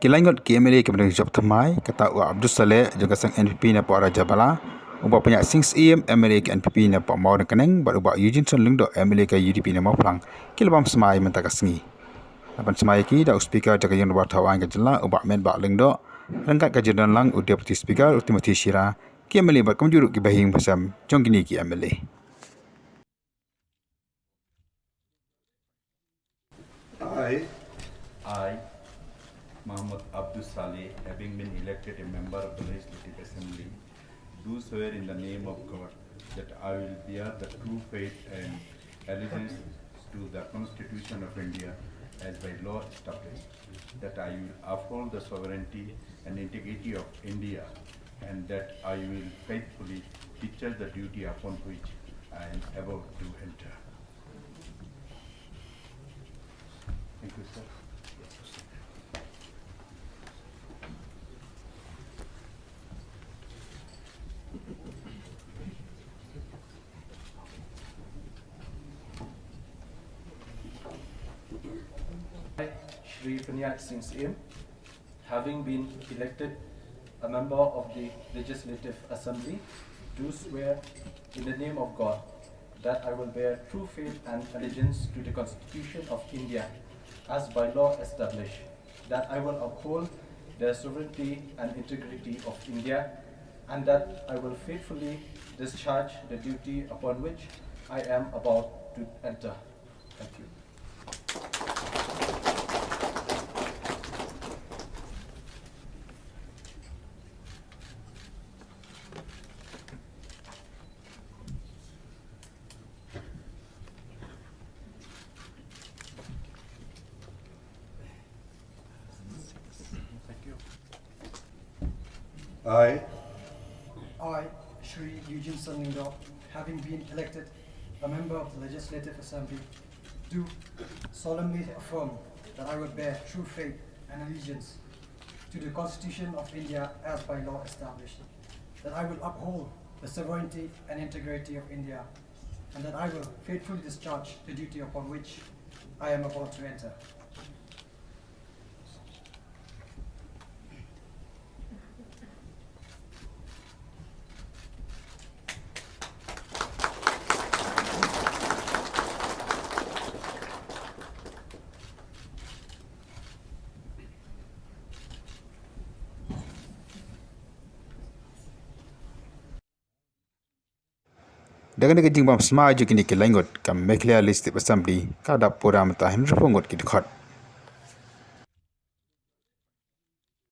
Kilangot KMLA kepada job thamai kata Abdul Saleh juga sang NPP na para Jabala uba punya sings MLA ke NPP na pa mau keneng ba uba Eugene Son lungdo MLA ke UDP na mau plang kilbam Smai mentaka sengi apan Smai ki da speaker jaga yang buat tawang ke jela uba men ba lungdo rangkat ke jadan lang deputy speaker Timothy Shira KMLA ba kamjuruk ki bahing pasam jongkini ki MLA I, Muhammad Abdul Saleh, having been elected a member of the Legislative Assembly, do swear in the name of God that I will bear the true faith and allegiance to the Constitution of India as by law established, that I will uphold the sovereignty and integrity of India, and that I will faithfully discharge the duty upon which I am about to enter. Thank you, sir. Shri Panyat Singh Im, having been elected a member of the Legislative Assembly, do swear in the name of God that I will bear true faith and allegiance to the Constitution of India as by law established, that I will uphold the sovereignty and integrity of India, and that I will faithfully discharge the duty upon which I am about to enter. Thank you. I, Shri Eugene Son, having been elected a member of the Legislative Assembly, do solemnly affirm that I will bear true faith and allegiance to the Constitution of India as by law established, that I will uphold the sovereignty and integrity of India, and that I will faithfully discharge the duty upon which I am about to enter. Dagan ke jingbam Smai jukini ke langot kam Legislative Assembly kada pura mata Henry Fongot ki dekat